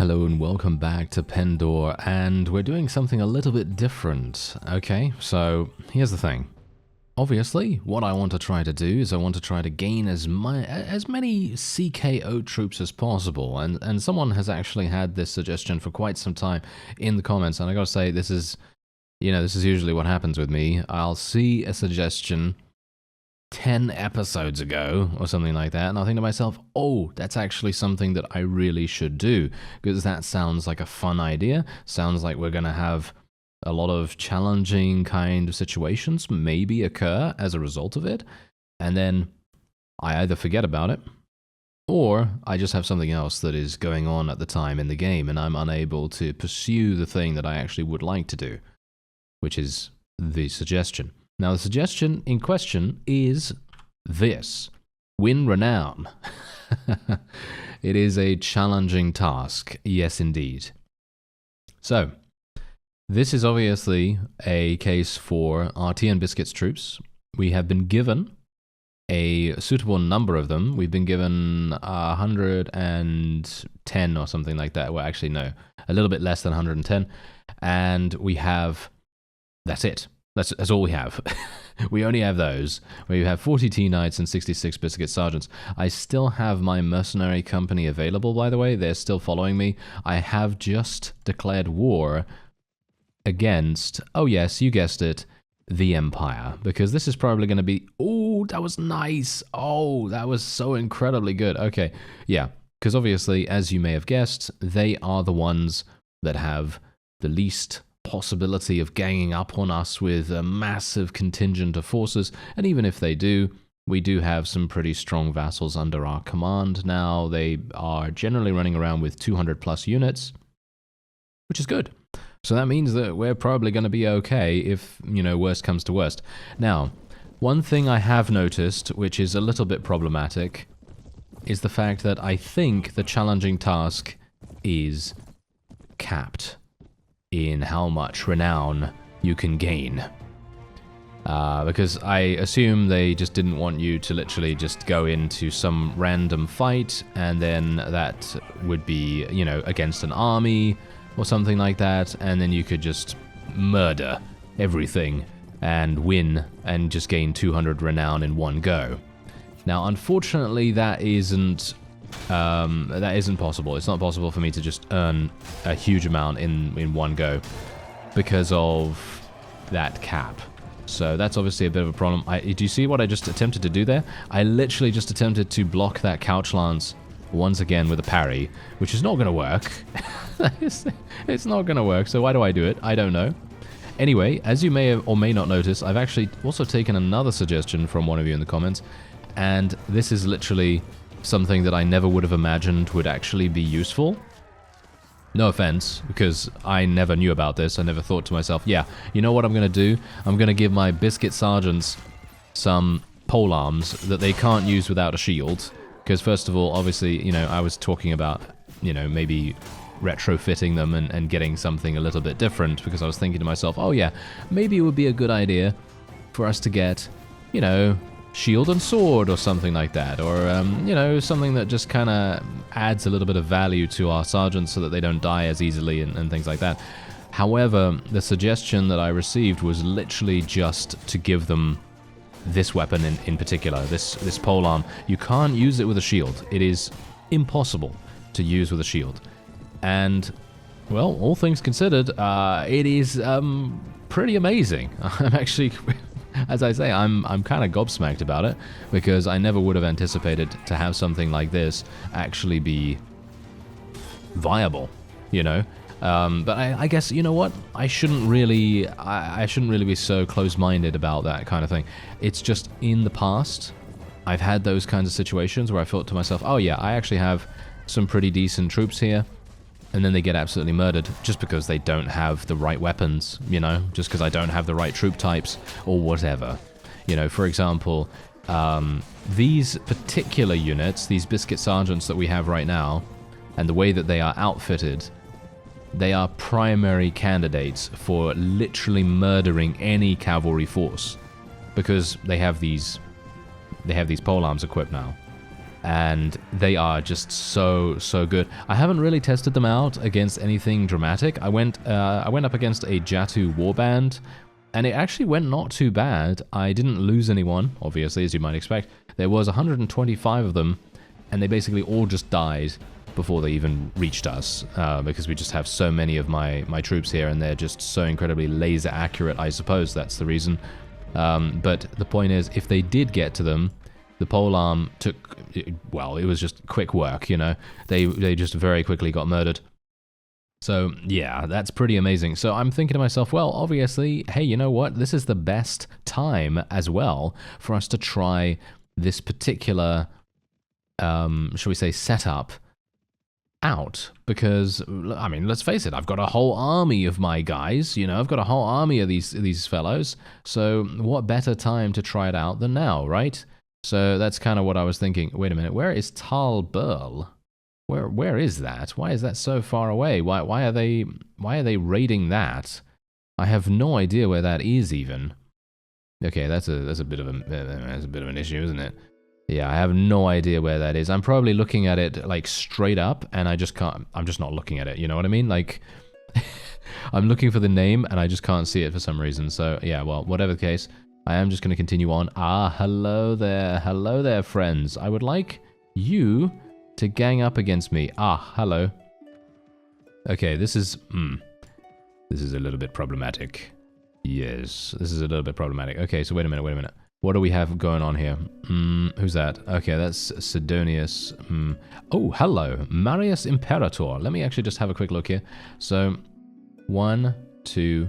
hello and welcome back to Pendor, and we're doing something a little bit different. Okay, so here's the thing. Obviously, what I want to try to do is I want to try to gain as many CKO troops as possible, and someone has actually had this suggestion for quite some time in the comments, and I gotta say, this is usually what happens with me. I'll see a suggestion 10 episodes ago or something like that, and I'll think to myself, oh, that's actually something that I really should do, because that sounds like a fun idea. Sounds like we're gonna have a lot of challenging kind of situations maybe occur as a result of it, and then I either forget about it or I just have something else that is going on at the time in the game and I'm unable to pursue the thing that I actually would like to do, which is the suggestion. Now, the suggestion in question is this: win renown. It is a challenging task, yes indeed. So, this is obviously a case for RT and Biscuits troops. We have been given a suitable number of them. We've been given 110 or something like that. Well, actually, no, a little bit less than 110. And we have, that's it. That's all we have. We only have those. We have 40 T-Knights and 66 Biscuit Sergeants. I still have my mercenary company available, by the way. They're still following me. I have just declared war against, oh yes, you guessed it, the Empire. Because this is probably going to be, oh, that was nice. Oh, that was so incredibly good. Okay, yeah. Because obviously, as you may have guessed, they are the ones that have the least possibility of ganging up on us with a massive contingent of forces, and even if they do, we do have some pretty strong vassals under our command now. They are generally running around with 200 plus units, which is good. So that means that we're probably going to be okay if, worst comes to worst. Now, one thing I have noticed, which is a little bit problematic, is the fact that I think the challenging task is capped in how much renown you can gain. Because I assume they just didn't want you to literally just go into some random fight and then that would be, against an army or something like that, and then you could just murder everything and win and just gain 200 renown in one go. Now, unfortunately, that isn't possible. It's not possible for me to just earn a huge amount in one go because of that cap. So that's obviously a bit of a problem. Do you see what I just attempted to do there? I literally just attempted to block that couch lance once again with a parry, which is not going to work. It's not going to work, so why do I do it? I don't know. Anyway, as you may or may not notice, I've actually also taken another suggestion from one of you in the comments, and this is literally something that I never would have imagined would actually be useful. No offense, because I never knew about this. I never thought to myself, yeah, you know what I'm going to do? I'm going to give my Biscuit Sergeants some pole arms that they can't use without a shield. Because first of all, obviously, I was talking about, maybe retrofitting them and getting something a little bit different, because I was thinking to myself, oh yeah, maybe it would be a good idea for us to get, shield and sword or something like that, or something that just kind of adds a little bit of value to our sergeants so that they don't die as easily and things like that. However, the suggestion that I received was literally just to give them this weapon in particular, this polearm. You can't use it with a shield. It is impossible to use with a shield. And, well, all things considered, it is pretty amazing. I'm actually, as I say, I'm kind of gobsmacked about it, because I never would have anticipated to have something like this actually be viable, But I guess, you know what? I shouldn't really be so close-minded about that kind of thing. It's just in the past, I've had those kinds of situations where I thought to myself, oh yeah, I actually have some pretty decent troops here, and then they get absolutely murdered just because they don't have the right weapons, just because I don't have the right troop types or whatever. For example, these particular units, these Biscuit Sergeants that we have right now, and the way that they are outfitted, they are primary candidates for literally murdering any cavalry force, because they have these polearms equipped now. and they are just so good. I haven't really tested them out against anything dramatic. I went up against a Jatu Warband, and it actually went not too bad. I didn't lose anyone, obviously, as you might expect. There was 125 of them, and they basically all just died before they even reached us, because we just have so many of my troops here, and they're just so incredibly laser accurate. I suppose that's the reason. But the point is, if they did get to them, the polearm took, well, it was just quick work, you know. They just very quickly got murdered. So, yeah, that's pretty amazing. So I'm thinking to myself, well, obviously, hey, you know what? This is the best time as well for us to try this particular, shall we say, setup out, because I mean, let's face it, I've got a whole army of my guys, you know, I've got a whole army of these fellows, so what better time to try it out than now, right? So that's kind of what I was thinking. Wait a minute, where is Tal Burl? Where is that? Why is that so far away? Why are they raiding that? I have no idea where that is even. Okay, that's a bit of an issue, isn't it? Yeah, I have no idea where that is. I'm probably looking at it like straight up, and I just can't. I'm just not looking at it. You know what I mean? Like, I'm looking for the name, and I just can't see it for some reason. So yeah, well, whatever the case, I am just going to continue on. Ah, hello there, friends. I would like you to gang up against me. Ah, hello. Okay, this is a little bit problematic. Yes, this is a little bit problematic. Okay, so wait a minute. What do we have going on here? Who's that? Okay, that's Sidonius. Oh, hello. Marius Imperator. Let me actually just have a quick look here. So, 1, 2,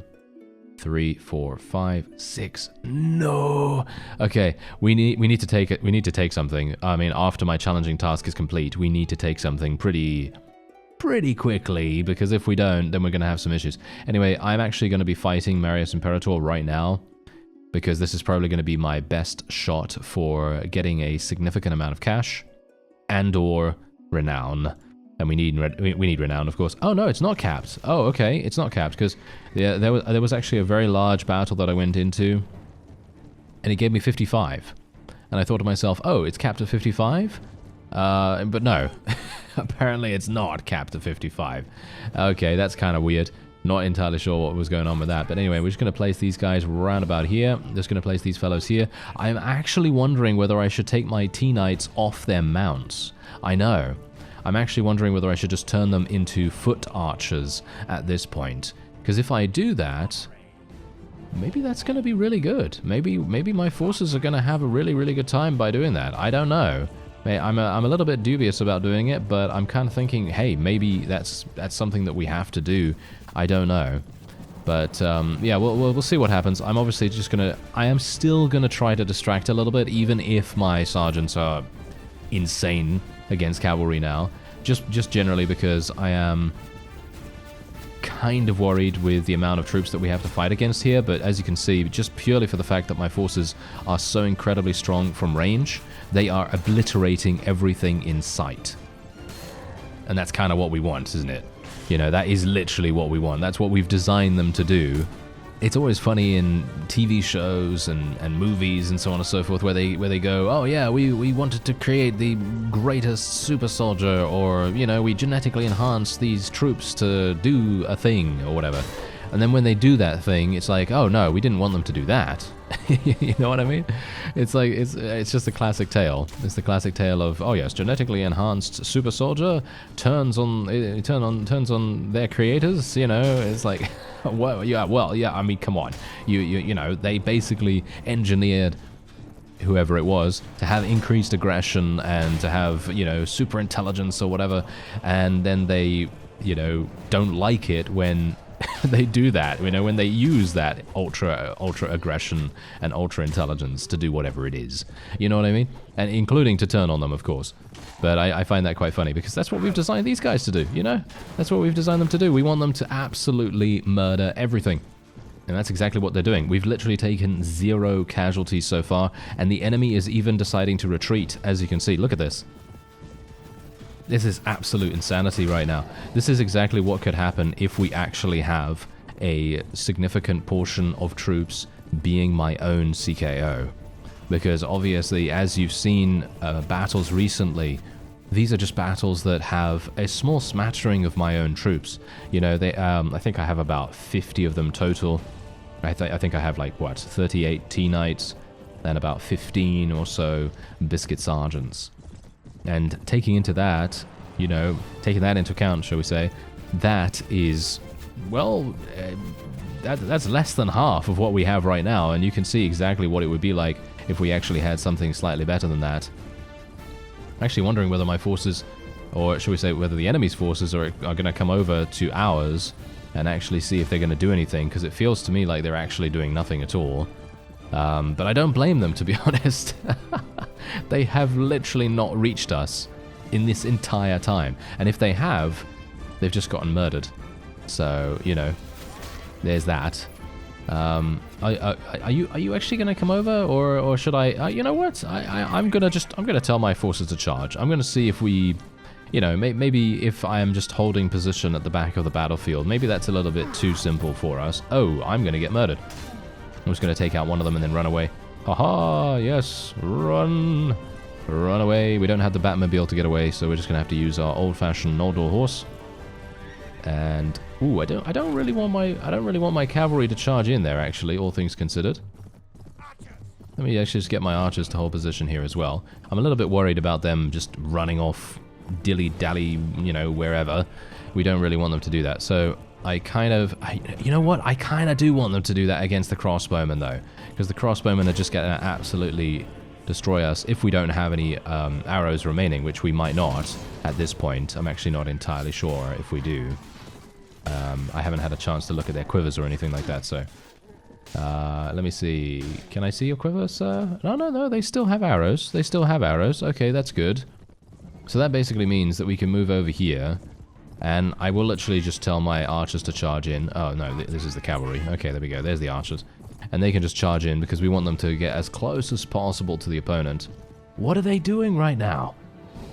3, 4, 5, 6. No. Okay, we need to take it. We need to take something. I mean, after my challenging task is complete, we need to take something pretty quickly, because if we don't, then we're going to have some issues. Anyway, I'm actually going to be fighting Marius Imperator right now, because this is probably going to be my best shot for getting a significant amount of cash and or renown. And we need renown, of course. Oh no, it's not capped. Oh, okay, it's not capped, because there was actually a very large battle that I went into, and it gave me 55. And I thought to myself, oh, it's capped at 55? But no, apparently it's not capped at 55. Okay, that's kind of weird. Not entirely sure what was going on with that. But anyway, we're just going to place these guys round about here. Just going to place these fellows here. I'm actually wondering whether I should take my T-Knights off their mounts. I know. I'm actually wondering whether I should just turn them into foot archers at this point. Because if I do that, maybe that's going to be really good. Maybe my forces are going to have a really good time by doing that. I don't know. I'm a little bit dubious about doing it, but I'm kind of thinking, hey, maybe that's something that we have to do. I don't know. But, yeah, we'll see what happens. I'm obviously just I am still gonna try to distract a little bit, even if my sergeants are insane against cavalry now. Just generally because I am kind of worried with the amount of troops that we have to fight against here, but as you can see, just purely for the fact that my forces are so incredibly strong from range, they are obliterating everything in sight. And that's kind of what we want, isn't it? You know, that is literally what we want. That's what we've designed them to do. It's always funny in TV shows and movies and so on and so forth where they go, oh yeah, we wanted to create the greatest super soldier, or, you know, we genetically enhanced these troops to do a thing or whatever. And then when they do that thing, it's like, oh no, we didn't want them to do that. You know what I mean? It's like, it's just a classic tale. It's the classic tale of, oh yes, genetically enhanced super soldier turns on their creators. You know, it's like, well, yeah. I mean, come on, you know, they basically engineered whoever it was to have increased aggression and to have, you know, super intelligence or whatever, and then they, you know, don't like it when they do that, you know, when they use that ultra aggression and ultra intelligence to do whatever it is. You know what I mean? And including to turn on them, of course. But I find that quite funny, because that's what we've designed these guys to do, you know? That's what we've designed them to do. We want them to absolutely murder everything. And that's exactly what they're doing. We've literally taken 0 casualties so far, and the enemy is even deciding to retreat, as you can see. Look at this. This is absolute insanity right now. This is exactly what could happen if we actually have a significant portion of troops being my own CKO. because obviously, as you've seen battles recently, these are just battles that have a small smattering of my own troops. You know, I think I have about 50 of them total. I think I have, like, what, 38 T-Knights, and about 15 or so Biscuit Sergeants. And taking into that, you know, taking that into account, shall we say, that is, well, that's less than half of what we have right now, and you can see exactly what it would be like if we actually had something slightly better than that. I'm actually wondering whether my forces, or should we say whether the enemy's forces are going to come over to ours and actually see if they're going to do anything, because it feels to me like they're actually doing nothing at all. But I don't blame them, to be honest. They have literally not reached us in this entire time. And if they have, they've just gotten murdered. So, you know, there's that. Are you actually going to come over, or should I? You know what? I'm gonna tell my forces to charge. I'm gonna see if we, you know, maybe if I am just holding position at the back of the battlefield, maybe that's a little bit too simple for us. Oh, I'm gonna get murdered. I'm just gonna take out one of them and then run away. Haha! Yes, run away. We don't have the Batmobile to get away, so we're just gonna have to use our old-fashioned Noldor horse. And ooh, I don't really want my cavalry to charge in there, actually, all things considered. Let me actually just get my archers to hold position here as well. I'm a little bit worried about them just running off dilly-dally, you know, wherever. We don't really want them to do that. So you know what? I kind of do want them to do that against the crossbowmen, though, because the crossbowmen are just going to absolutely destroy us if we don't have any arrows remaining, which we might not at this point. I'm actually not entirely sure if we do. I haven't had a chance to look at their quivers or anything like that, so... let me see. Can I see your quiver, sir? No, they still have arrows. They still have arrows. Okay, that's good. So that basically means that we can move over here, and I will literally just tell my archers to charge in. Oh, no, this is the cavalry. Okay, there we go. There's the archers. And they can just charge in because we want them to get as close as possible to the opponent. What are they doing right now?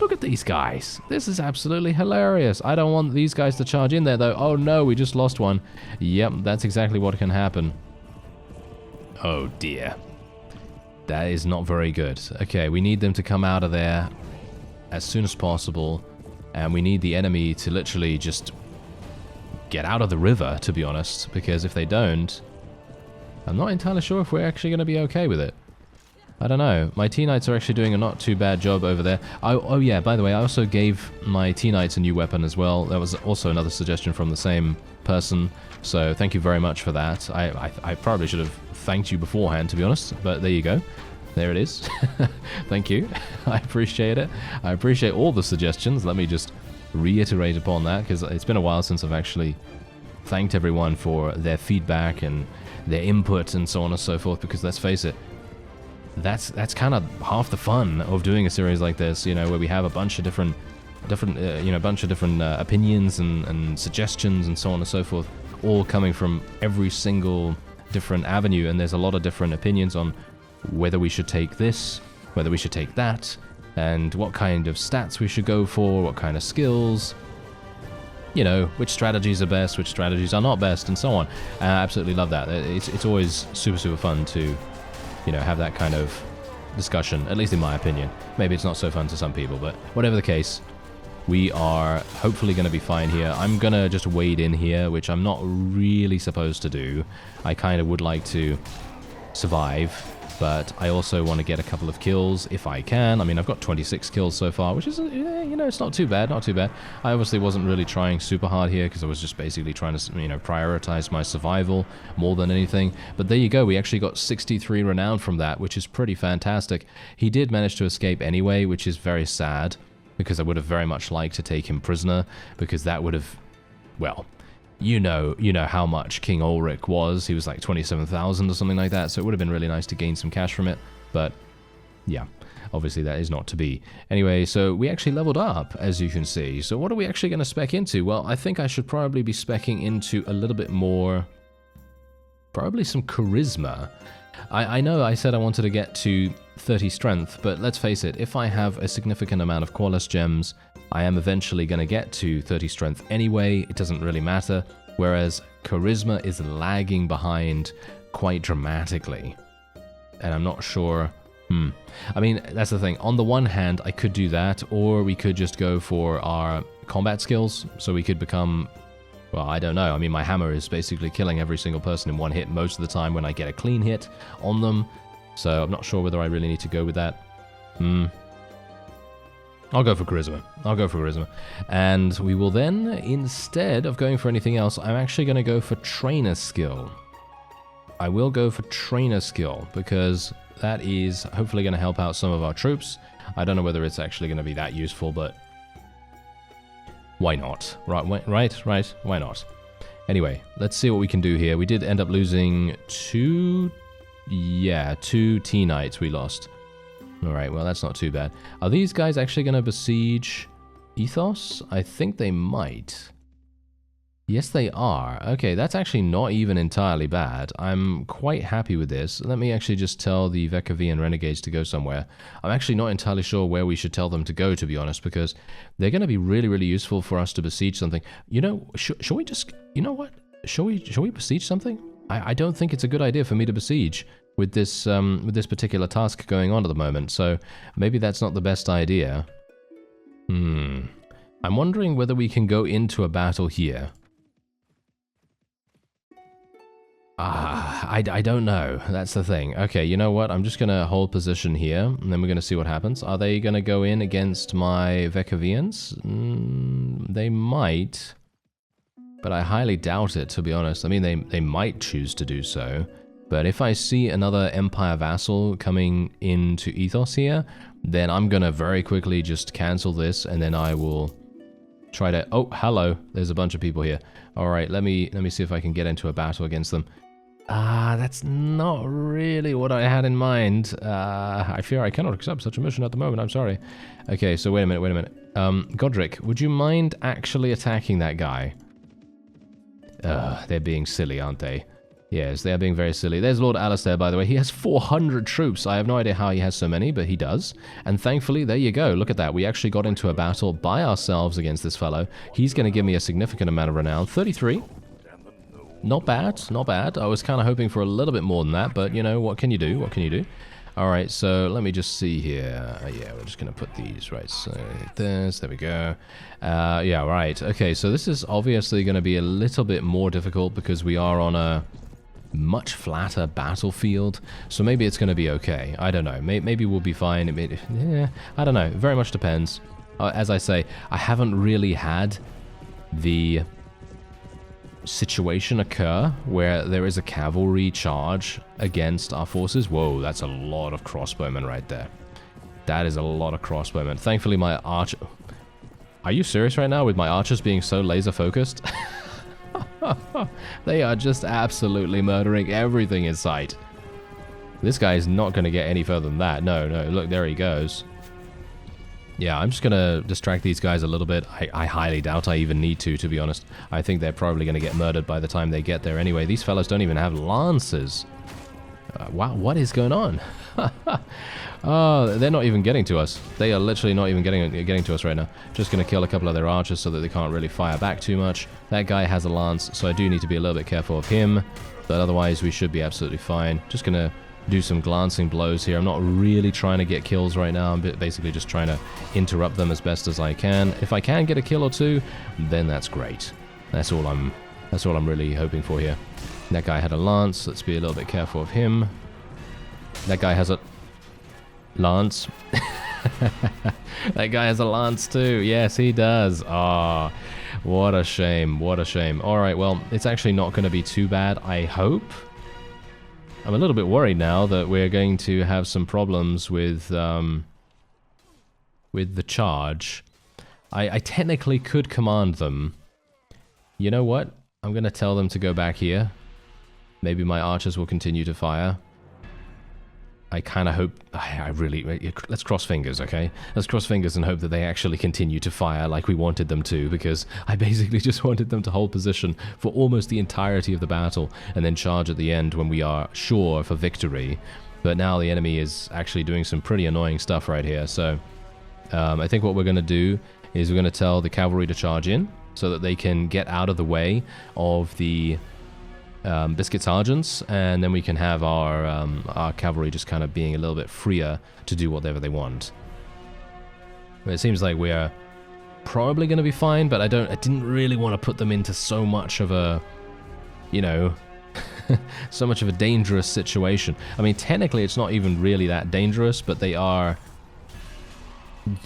Look at these guys. This is absolutely hilarious. I don't want these guys to charge in there, though. Oh, no, we just lost one. Yep, that's exactly what can happen. Oh, dear. That is not very good. Okay, we need them to come out of there as soon as possible. And we need the enemy to literally just get out of the river, to be honest. Because if they don't, I'm not entirely sure if we're actually going to be okay with it. I don't know. My T-Knights are actually doing a not too bad job over there. Oh yeah, by the way, I also gave my T-Knights a new weapon as well. That was also another suggestion from the same person. So thank you very much for that. I probably should have thanked you beforehand, to be honest. But there you go. There it is. Thank you. I appreciate it. I appreciate all the suggestions. Let me just reiterate upon that, because it's been a while since I've actually thanked everyone for their feedback and their input and so on and so forth, because let's face it, that's kind of half the fun of doing a series like this, you know, where we have a bunch of different opinions and suggestions and so on and so forth, all coming from every single different avenue, and there's a lot of different opinions on whether we should take this, whether we should take that, and what kind of stats we should go for, what kind of skills, you know, which strategies are best, which strategies are not best, and so on. I absolutely love that. It's always super fun to, you know, have that kind of discussion, at least in my opinion. Maybe it's not so fun to some people, but whatever the case, we are hopefully going to be fine here. I'm going to just wade in here, which I'm not really supposed to do. I kind of would like to survive, but I also want to get a couple of kills if I can. I mean, I've got 26 kills so far, which is, you know, it's not too bad, not too bad. I obviously wasn't really trying super hard here because I was just basically trying to, you know, prioritize my survival more than anything. But there you go, we actually got 63 renown from that, which is pretty fantastic. He did manage to escape anyway, which is very sad, because I would have very much liked to take him prisoner, because that would have, well, you know how much King Ulrich was. He was like 27,000 or something like that, so it would have been really nice to gain some cash from it. But yeah, obviously that is not to be. Anyway, so we actually leveled up, as you can see. So what are we actually going to spec into? Well, I think I should probably be specking into a little bit more, probably some charisma. I know I said I wanted to get to 30 strength, but let's face it, if I have a significant amount of Qualis gems, I am eventually going to get to 30 strength anyway. It doesn't really matter. Whereas charisma is lagging behind quite dramatically. And I'm not sure I mean, that's the thing. On the one hand, I could do that, or we could just go for our combat skills, so we could become... Well, I don't know. I mean, my hammer is basically killing every single person in one hit most of the time when I get a clean hit on them. So I'm not sure whether I really need to go with that. I'll go for charisma. I'll go for charisma. And we will then, instead of going for anything else, I'm actually going to go for trainer skill. I will go for trainer skill because that is hopefully going to help out some of our troops. I don't know whether it's actually going to be that useful, but why not? Right, why not? Anyway, let's see what we can do here. We did end up losing two T-Knights we lost. Alright, well that's not too bad. Are these guys actually going to besiege Ethos? I think they might. Yes, they are. Okay, that's actually not even entirely bad. I'm quite happy with this. Let me actually just tell the Vekavian Renegades to go somewhere. I'm actually not entirely sure where we should tell them to go, to be honest, because they're going to be really, really useful for us to besiege something. You know, shall we just... You know what? Shall we besiege something? I don't think it's a good idea for me to besiege with this particular task going on at the moment, so maybe that's not the best idea. I'm wondering whether we can go into a battle here. I don't know. That's the thing. Okay, you know what? I'm just going to hold position here, and then we're going to see what happens. Are they going to go in against my Vekavians? They might, but I highly doubt it, to be honest. I mean, they might choose to do so, but if I see another Empire vassal coming into Ethos here, then I'm going to very quickly just cancel this, and then I will try to... Oh, hello. There's a bunch of people here. All right, let me see if I can get into a battle against them. That's not really what I had in mind. I fear I cannot accept such a mission at the moment. I'm sorry. Okay, so wait a minute. Godric, would you mind actually attacking that guy? They're being silly, aren't they? Yes, they are being very silly. There's Lord Alistair, by the way. He has 400 troops. I have no idea how he has so many, but he does. And thankfully, there you go. Look at that. We actually got into a battle by ourselves against this fellow. He's going to give me a significant amount of renown. 33. Not bad, not bad. I was kind of hoping for a little bit more than that, but, you know, what can you do? What can you do? All right, so let me just see here. Yeah, we're just going to put these right. So this, there we go. Yeah, right. Okay, so this is obviously going to be a little bit more difficult because we are on a much flatter battlefield, so maybe it's going to be okay. I don't know. Maybe we'll be fine. Yeah, I don't know. It very much depends. As I say, I haven't really had the situation occur where there is a cavalry charge against our forces. Whoa, that's a lot of crossbowmen right there. That is a lot of crossbowmen. Thankfully, my archer... Are you serious right now with my archers being so laser focused? They are just absolutely murdering everything in sight. This guy is not going to get any further than that. No, look, there he goes. Yeah, I'm just going to distract these guys a little bit. I highly doubt I even need to be honest. I think they're probably going to get murdered by the time they get there anyway. These fellows don't even have lances. Wow, what is going on? Oh, they're not even getting to us. They are literally not even getting to us right now. Just going to kill a couple of their archers so that they can't really fire back too much. That guy has a lance, so I do need to be a little bit careful of him. But otherwise, we should be absolutely fine. Just going to do some glancing blows here. I'm not really trying to get kills right now. I'm basically just trying to interrupt them as best as I can. If I can get a kill or two, then that's great. That's all I'm really hoping for here. That guy had a lance. Let's be a little bit careful of him. That guy has a lance. That guy has a lance too. Yes, he does. Ah, what a shame. What a shame. All right, well, it's actually not going to be too bad, I hope. I'm a little bit worried now that we're going to have some problems with the charge. I technically could command them. You know what? I'm going to tell them to go back here. Maybe my archers will continue to fire. I kind of hope... I really... Let's cross fingers, okay? Let's cross fingers and hope that they actually continue to fire like we wanted them to, because I basically just wanted them to hold position for almost the entirety of the battle and then charge at the end when we are sure for victory. But now the enemy is actually doing some pretty annoying stuff right here, so... I think what we're going to do is we're going to tell the cavalry to charge in so that they can get out of the way of the biscuit sergeants, and then we can have our cavalry just kind of being a little bit freer to do whatever they want. It seems like we're probably going to be fine, but I didn't really want to put them into so much of a, you know, so much of a dangerous situation. I mean, technically it's not even really that dangerous, but they are,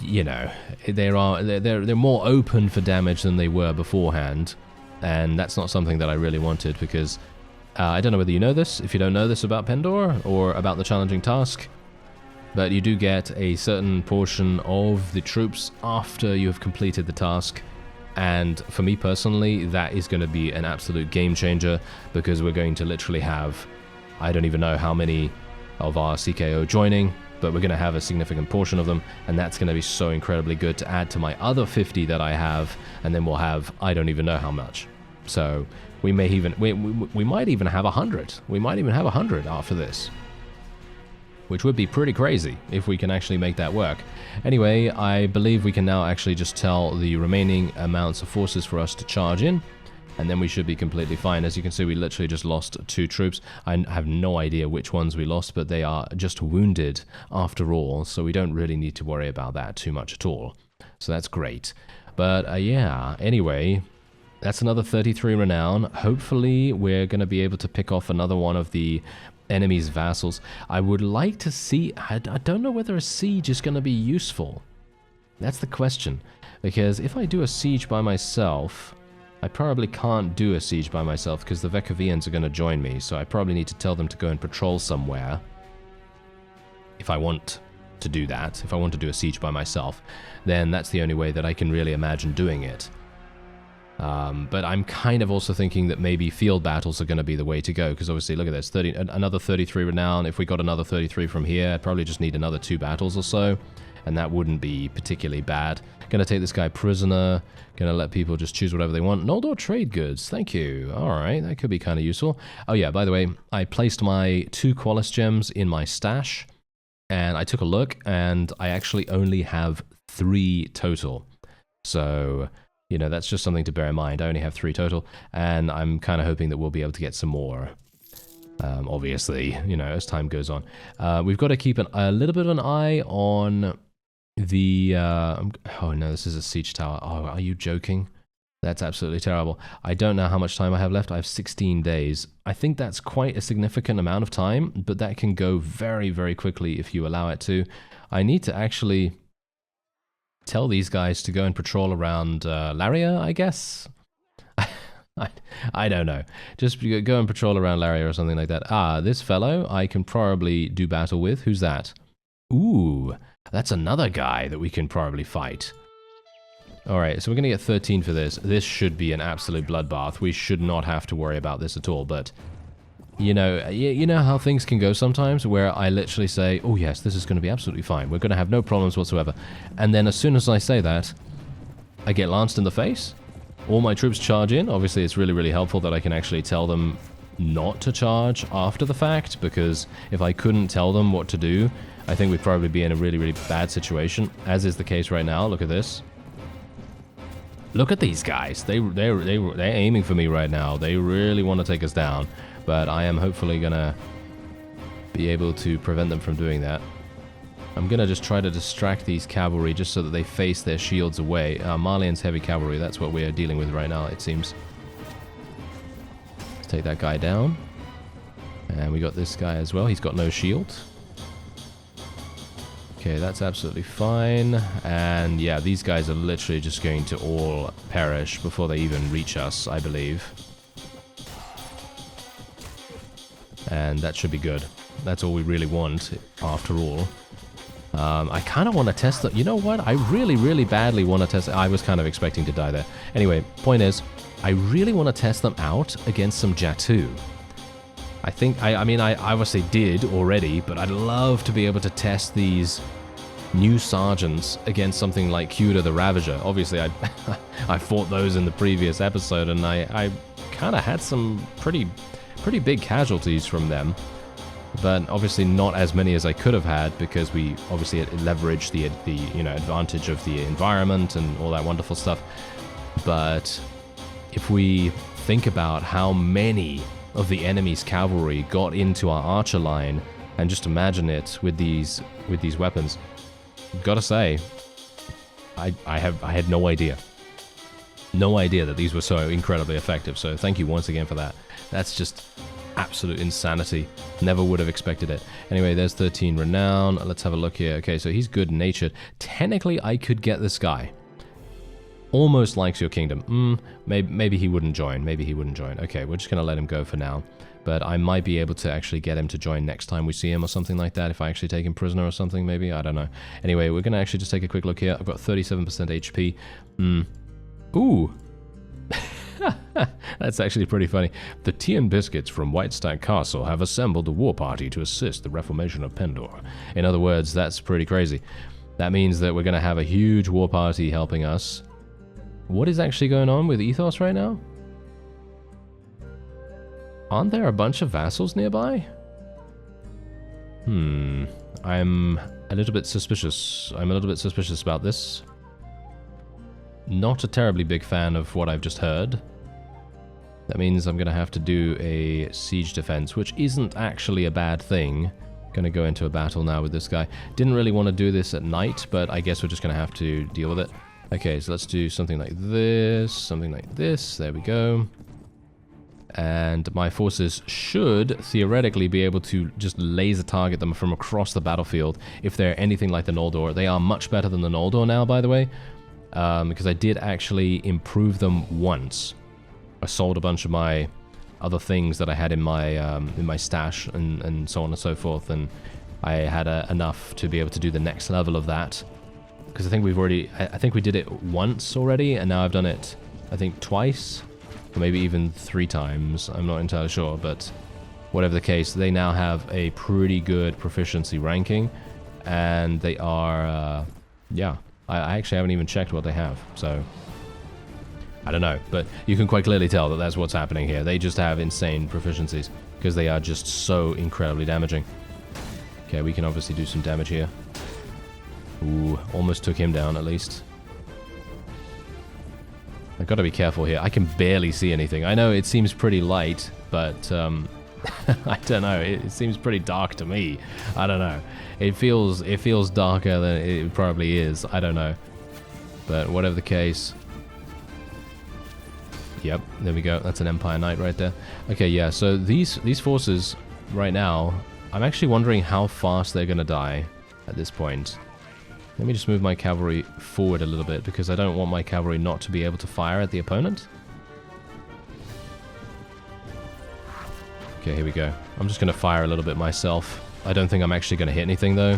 you know, they're more open for damage than they were beforehand, and that's not something that I really wanted, because I don't know whether you know this, if you don't know this about Pendor or about the challenging task, but you do get a certain portion of the troops after you have completed the task. And for me personally, that is going to be an absolute game changer, because we're going to literally have, I don't even know how many of our CKO joining, but we're going to have a significant portion of them, and that's going to be so incredibly good to add to my other 50 that I have, and then we'll have, I don't even know how much. So we may even, we might even have 100. We might even have 100 after this, which would be pretty crazy if we can actually make that work. Anyway, I believe we can now actually just tell the remaining amounts of forces for us to charge in, and then we should be completely fine. As you can see, we literally just lost 2 troops. I have no idea which ones we lost, but they are just wounded after all, so we don't really need to worry about that too much at all. So that's great. But yeah, anyway, that's another 33 renown. Hopefully we're going to be able to pick off another one of the enemy's vassals. I would like to see, I don't know whether a siege is going to be useful. That's the question. Because if I do a siege by myself, I probably can't do a siege by myself because the Vekavians are going to join me, so I probably need to tell them to go and patrol somewhere. If I want to do that, if I want to do a siege by myself, then that's the only way that I can really imagine doing it. But I'm kind of also thinking that maybe field battles are going to be the way to go, because obviously, look at this, another 33 renown. If we got another 33 from here, I'd probably just need another 2 battles or so, and that wouldn't be particularly bad. Going to take this guy prisoner, going to let people just choose whatever they want. Noldor trade goods, thank you. Alright, that could be kind of useful. Oh yeah, by the way, I placed my 2 Qualis gems in my stash, and I took a look, and I actually only have 3 total. So, you know, that's just something to bear in mind. I only have 3 total, and I'm kind of hoping that we'll be able to get some more. Obviously, you know, as time goes on. We've got to keep a little bit of an eye on the... oh no, this is a siege tower. Oh, are you joking? That's absolutely terrible. I don't know how much time I have left. I have 16 days. I think that's quite a significant amount of time, but that can go very, very quickly if you allow it to. I need to actually tell these guys to go and patrol around Laria, I guess? I don't know. Just go and patrol around Laria or something like that. Ah, this fellow I can probably do battle with. Who's that? Ooh, that's another guy that we can probably fight. Alright, so we're going to get 13 for this. This should be an absolute bloodbath. We should not have to worry about this at all, but... You know how things can go sometimes, where I literally say, oh yes, this is going to be absolutely fine. We're going to have no problems whatsoever. And then as soon as I say that, I get lanced in the face. All my troops charge in. Obviously, it's really, really helpful that I can actually tell them not to charge after the fact, because if I couldn't tell them what to do, I think we'd probably be in a really, really bad situation, as is the case right now. Look at this. Look at these guys. They're aiming for me right now. They really want to take us down. But I am hopefully going to be able to prevent them from doing that. I'm going to just try to distract these cavalry just so that they face their shields away. Marlian's heavy cavalry, that's what we're dealing with right now, it seems. Let's take that guy down. And we got this guy as well. He's got no shield. Okay, that's absolutely fine. And yeah, these guys are literally just going to all perish before they even reach us, I believe. And that should be good. That's all we really want, after all. I kind of want to test that. You know what? I really, really badly want to test... I was kind of expecting to die there. Anyway, point is, I really want to test them out against some Jatu. I think... I mean, I obviously did already, but I'd love to be able to test these new sergeants against something like Cuda the Ravager. Obviously, I fought those in the previous episode, and I kind of had some pretty big casualties from them, but obviously not as many as I could have had, because we obviously leveraged the advantage of the environment and all that wonderful stuff. But if we think about how many of the enemy's cavalry got into our archer line, and just imagine it with these weapons. Gotta say, I had no idea. No idea that these were so incredibly effective, so thank you once again for that. That's just absolute insanity. Never would have expected it. Anyway, there's 13 renown. Let's have a look here. Okay, so he's good-natured. Technically, I could get this guy. Almost likes your kingdom. Maybe he wouldn't join. Maybe he wouldn't join. Okay, we're just going to let him go for now. But I might be able to actually get him to join next time we see him or something like that. If I actually take him prisoner or something, maybe. I don't know. Anyway, we're going to actually just take a quick look here. I've got 37% HP. Ooh. That's actually pretty funny. The tea and biscuits from Whitestack Castle have assembled a war party to assist the reformation of Pendor. In other words, that's pretty crazy. That means that we're going to have a huge war party helping us. What is actually going on with Ethos right now? Aren't there a bunch of vassals nearby? I'm a little bit suspicious. I'm a little bit suspicious about this. Not a terribly big fan of what I've just heard. That means I'm going to have to do a siege defense, which isn't actually a bad thing. Going to go into a battle now with this guy. Didn't really want to do this at night, but I guess we're just going to have to deal with it. Okay, so let's do something like this, something like this. There we go. And my forces should theoretically be able to just laser target them from across the battlefield if they're anything like the Noldor. They are much better than the Noldor now, by the way, because I did actually improve them once. I sold a bunch of my other things that I had in my stash and so on and so forth, and I had enough to be able to do the next level of that. Because I think I think we did it once already, and now I've done it, I think, twice, or maybe even 3 times. I'm not entirely sure, but whatever the case, they now have a pretty good proficiency ranking, and they are, yeah, I actually haven't even checked what they have, so I don't know, but you can quite clearly tell that that's what's happening here. They just have insane proficiencies, because they are just so incredibly damaging. Okay, we can obviously do some damage here. Ooh, almost took him down at least. I've got to be careful here. I can barely see anything. I know it seems pretty light, but I don't know. It seems pretty dark to me. I don't know. It feels darker than it probably is. I don't know. But whatever the case. Yep, there we go. That's an Empire Knight right there. Okay, yeah, so these forces right now, I'm actually wondering how fast they're going to die at this point. Let me just move my cavalry forward a little bit, because I don't want my cavalry not to be able to fire at the opponent. Okay, here we go. I'm just going to fire a little bit myself. I don't think I'm actually going to hit anything, though.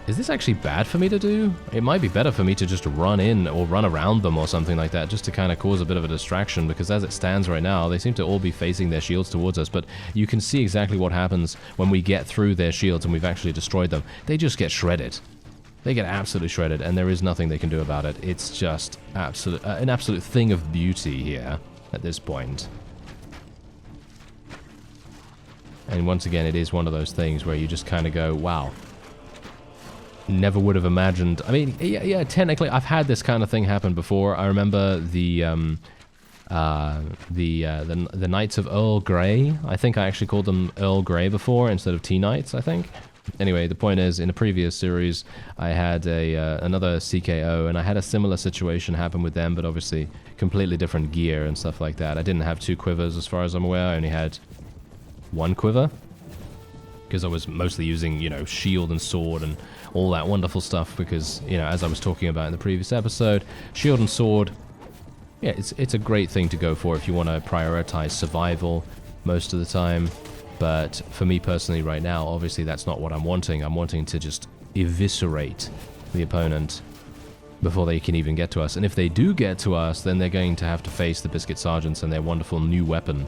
Is this actually bad for me to do? It might be better for me to just run in or run around them or something like that, just to kind of cause a bit of a distraction, because as it stands right now, they seem to all be facing their shields towards us, but you can see exactly what happens when we get through their shields and we've actually destroyed them. They just get shredded. They get absolutely shredded, and there is nothing they can do about it. It's just an absolute thing of beauty here at this point. And once again, it is one of those things where you just kind of go, wow. Never would have imagined. I mean, yeah, technically, I've had this kind of thing happen before. I remember the Knights of Earl Grey. I think I actually called them Earl Grey before instead of Tea Knights, I think. Anyway, the point is, in a previous series, I had another CKO, and I had a similar situation happen with them, but obviously completely different gear and stuff like that. I didn't have 2 quivers, as far as I'm aware. I only had 1 quiver, because I was mostly using, you know, shield and sword and all that wonderful stuff, because, you know, as I was talking about in the previous episode, shield and sword, yeah, it's a great thing to go for if you want to prioritize survival most of the time. But for me personally right now, obviously that's not what I'm wanting. I'm wanting to just eviscerate the opponent before they can even get to us. And if they do get to us, then they're going to have to face the Biscuit Sergeants and their wonderful new weapon.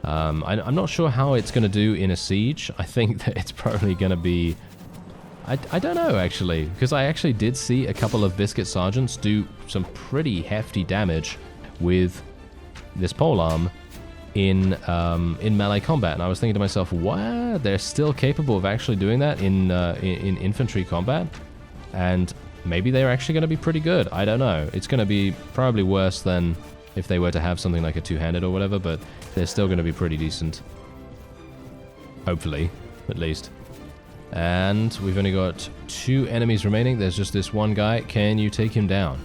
I'm not sure how it's going to do in a siege. I think that it's probably going to be... I don't know, actually, because I actually did see a couple of Biscuit Sergeants do some pretty hefty damage with this polearm in melee combat, and I was thinking to myself, what? They're still capable of actually doing that in infantry combat? And maybe they're actually going to be pretty good. I don't know. It's going to be probably worse than if they were to have something like a two-handed or whatever, but they're still going to be pretty decent. Hopefully, at least. And we've only got 2 enemies remaining. There's just this one guy. Can you take him down?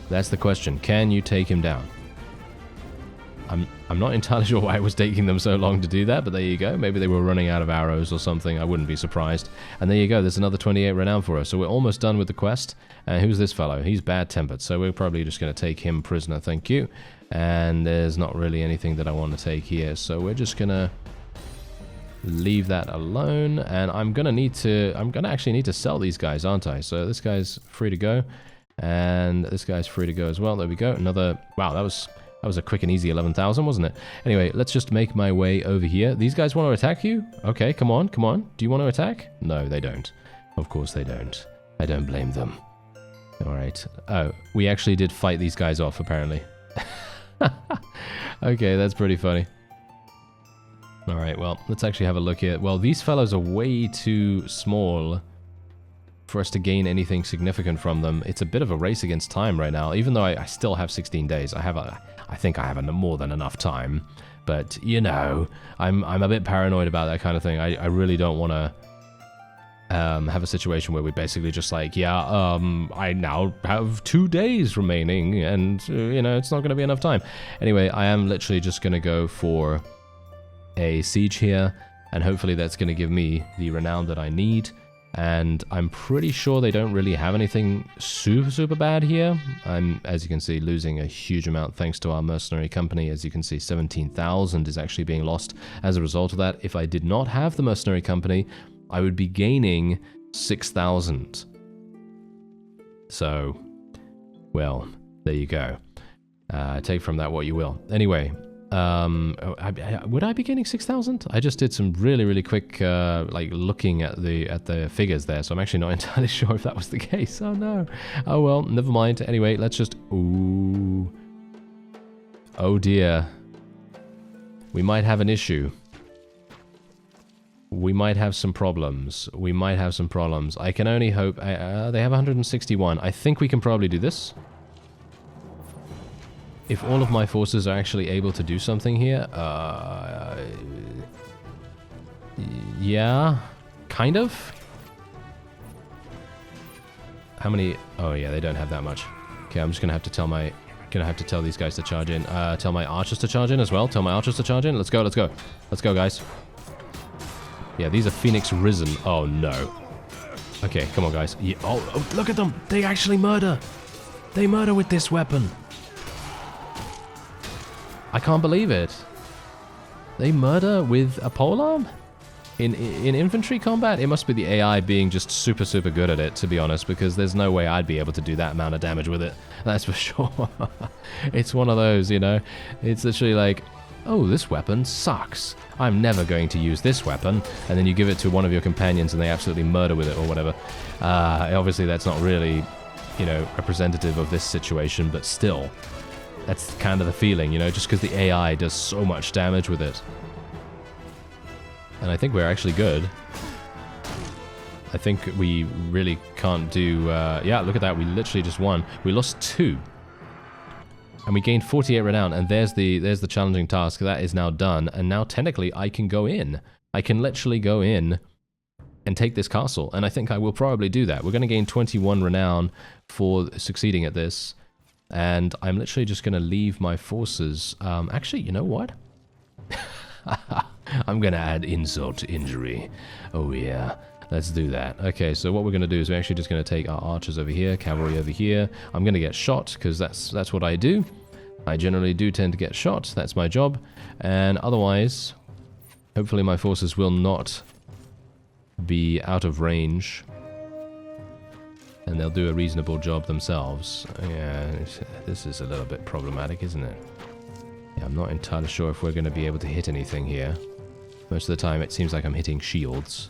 That's the question. Can you take him down? I'm not entirely sure why it was taking them so long to do that, but there you go. Maybe they were running out of arrows or something. I wouldn't be surprised. And there you go. There's another 28 renown for us. So we're almost done with the quest. And who's this fellow? He's bad-tempered, so we're probably just going to take him prisoner. Thank you. And there's not really anything that I want to take here, so we're just going to leave that alone. And I'm going to actually need to sell these guys, aren't I? So this guy's free to go. And this guy's free to go as well. There we go. Another... Wow, that was a quick and easy 11,000, wasn't it? Anyway, let's just make my way over here. These guys want to attack you? Okay, come on, come on. Do you want to attack? No, they don't. Of course they don't. I don't blame them. Alright. Oh, we actually did fight these guys off, apparently. Okay, that's pretty funny. Alright, well, let's actually have a look here. Well, these fellows are way too small for us to gain anything significant from them. It's a bit of a race against time right now, even though I still have 16 days. I think I have more than enough time, but you know, I'm a bit paranoid about that kind of thing. I really don't want to have a situation where we're basically just like, yeah, I now have 2 days remaining, and you know, it's not going to be enough time. Anyway, I am literally just going to go for a siege here, and hopefully that's going to give me the renown that I need. And I'm pretty sure they don't really have anything super bad here. I'm, as you can see, losing a huge amount thanks to our mercenary company. As you can see, 17,000 is actually being lost as a result of that. If I did not have the mercenary company, I would be gaining 6,000. So, well, there you go. Take from that what you will. Anyway, would I be gaining 6,000? I just did some really quick like looking at the figures there, so I'm actually not entirely sure if that was the case. Oh no. Oh well, never mind. Anyway, let's just... Ooh. Oh dear. We might have an issue. We might have some problems. We might have some problems. I can only hope... they have 161. I think we can probably do this. If all of my forces are actually able to do something here, yeah, kind of. How many? Oh yeah, they don't have that much. Okay, I'm just gonna have to tell these guys to charge in. Tell my archers to charge in as well. Tell my archers to charge in. Let's go, let's go, let's go, guys. Yeah, these are Phoenix Risen. Oh no. Okay, come on, guys. Yeah, oh, look at them! They actually murder. They murder with this weapon. I can't believe it. They murder with a polearm? In infantry combat? It must be the AI being just super good at it, to be honest, because there's no way I'd be able to do that amount of damage with it. That's for sure. It's one of those, you know? It's literally like, oh, this weapon sucks. I'm never going to use this weapon. And then you give it to one of your companions and they absolutely murder with it or whatever. Obviously, that's not really, you know, representative of this situation, but still. That's kind of the feeling, you know, just because the AI does so much damage with it. And I think we're actually good. I think we really can't do... yeah, look at that. We literally just won. We lost 2. And we gained 48 renown. And there's the challenging task. That is now done. And now, technically, I can go in. I can literally go in and take this castle. And I think I will probably do that. We're going to gain 21 renown for succeeding at this. And I'm literally just going to leave my forces. Actually, you know what? I'm going to add insult to injury. Oh, yeah. Let's do that. Okay, so what we're going to do is we're actually just going to take our archers over here, cavalry over here. I'm going to get shot, because that's what I do. I generally do tend to get shot. That's my job. And otherwise, hopefully my forces will not be out of range. And they'll do a reasonable job themselves. Yeah, this is a little bit problematic, isn't it? Yeah, I'm not entirely sure if we're going to be able to hit anything here. Most of the time it seems like I'm hitting shields,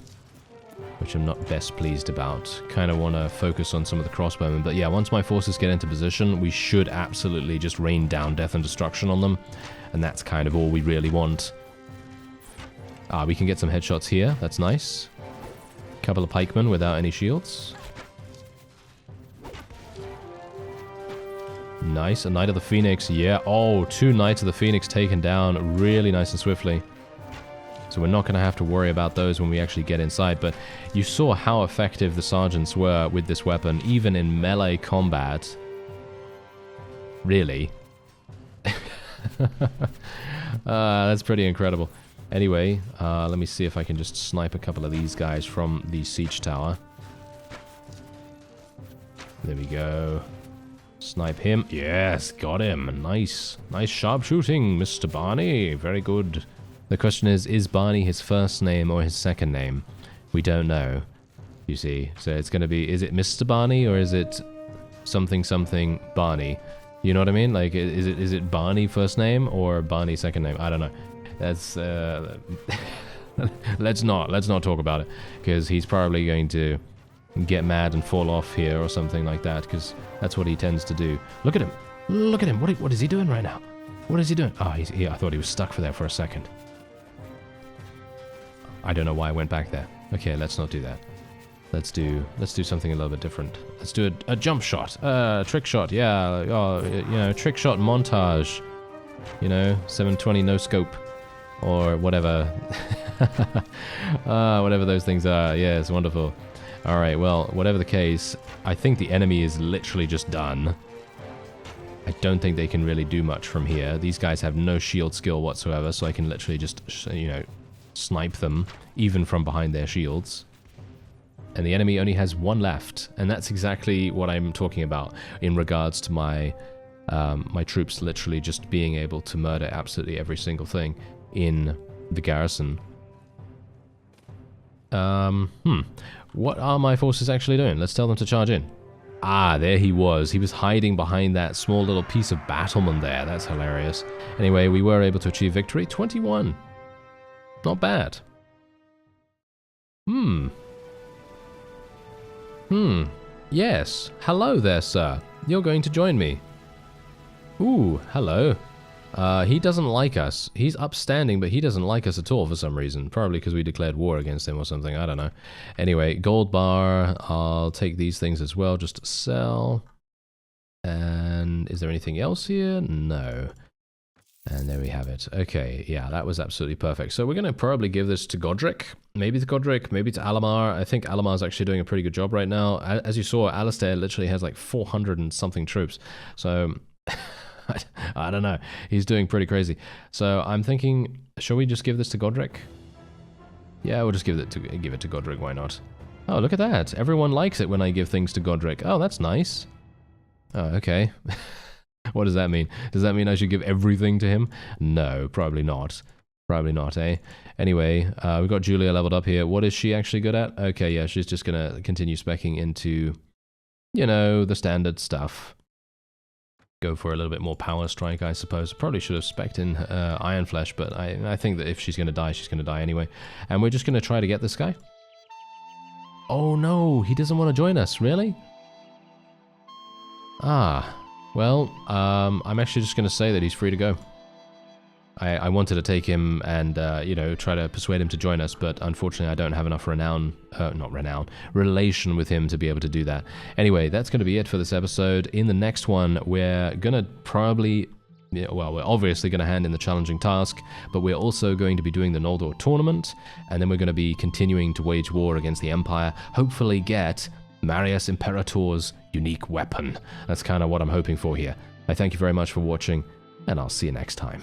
which I'm not best pleased about. Kind of want to focus on some of the crossbowmen. But yeah, once my forces get into position, we should absolutely just rain down death and destruction on them. And that's kind of all we really want. We can get some headshots here. That's nice. Couple of pikemen without any shields. Nice. A Knight of the Phoenix. Yeah. Oh, 2 Knights of the Phoenix taken down really nice and swiftly. So we're not going to have to worry about those when we actually get inside. But you saw how effective the sergeants were with this weapon, even in melee combat. Really. That's pretty incredible. Anyway, let me see if I can just snipe a couple of these guys from the siege tower. There we go. Snipe him. Yes, got him. Nice. Nice sharpshooting, Mr. Barney. Very good. The question is Barney his first name or his second name? We don't know, you see. So it's going to be, is it Mr. Barney or is it something something Barney? You know what I mean? Like, is it Barney first name or Barney second name? I don't know. That's, let's not talk about it, because he's probably going to get mad and fall off here or something like that, because that's what he tends to do. Look at him. Look at him. What is he doing right now? What is he doing? Oh, I thought he was stuck for there for a second. I don't know why I went back there. Okay, let's not do that. Let's do something a little bit different. Let's do a jump shot, trick shot. Yeah, you know, trick shot montage. You know, 720 no scope, or whatever. Whatever those things are. Yeah, it's wonderful. All right, well, whatever the case, I think the enemy is literally just done. I don't think they can really do much from here. These guys have no shield skill whatsoever, so I can literally just, you know, snipe them, even from behind their shields. And the enemy only has 1 left, and that's exactly what I'm talking about in regards to my my troops literally just being able to murder absolutely every single thing in the garrison. What are my forces actually doing? Let's tell them to charge in. Ah, there he was. He was hiding behind that small little piece of battlement there. That's hilarious. Anyway, we were able to achieve victory. 21. Not bad. Yes. Hello there, sir. You're going to join me. Ooh, hello. He doesn't like us. He's upstanding, but he doesn't like us at all for some reason. Probably because we declared war against him or something. I don't know. Anyway, gold bar. I'll take these things as well, just to sell. And is there anything else here? No. And there we have it. Okay, yeah, that was absolutely perfect. So we're going to probably give this to Godric. Maybe to Godric, maybe to Alamar. I think Alamar's actually doing a pretty good job right now. As you saw, Alistair literally has like 400 and something troops. So... I don't know. He's doing pretty crazy. So I'm thinking, shall we just give this to Godric? Yeah, we'll just give it to Godric. Why not? Oh, look at that. Everyone likes it when I give things to Godric. Oh, that's nice. Oh, okay. What does that mean? Does that mean I should give everything to him? No, probably not. Probably not, eh? Anyway, we've got Julia leveled up here. What is she actually good at? Okay, yeah, she's just going to continue speccing into, you know, the standard stuff. Go for a little bit more power strike, I suppose. Probably should have specced in Iron Flesh, but I think that if she's going to die, she's going to die anyway. And we're just going to try to get this guy. Oh no, he doesn't want to join us, really? Ah, well, I'm actually just going to say that he's free to go. I wanted to take him and, you know, try to persuade him to join us, but unfortunately I don't have enough relation with him to be able to do that. Anyway, that's going to be it for this episode. In the next one, we're going to probably, well, we're obviously going to hand in the challenging task, but we're also going to be doing the Noldor tournament, and then we're going to be continuing to wage war against the Empire, hopefully get Marius Imperator's unique weapon. That's kind of what I'm hoping for here. I thank you very much for watching, and I'll see you next time.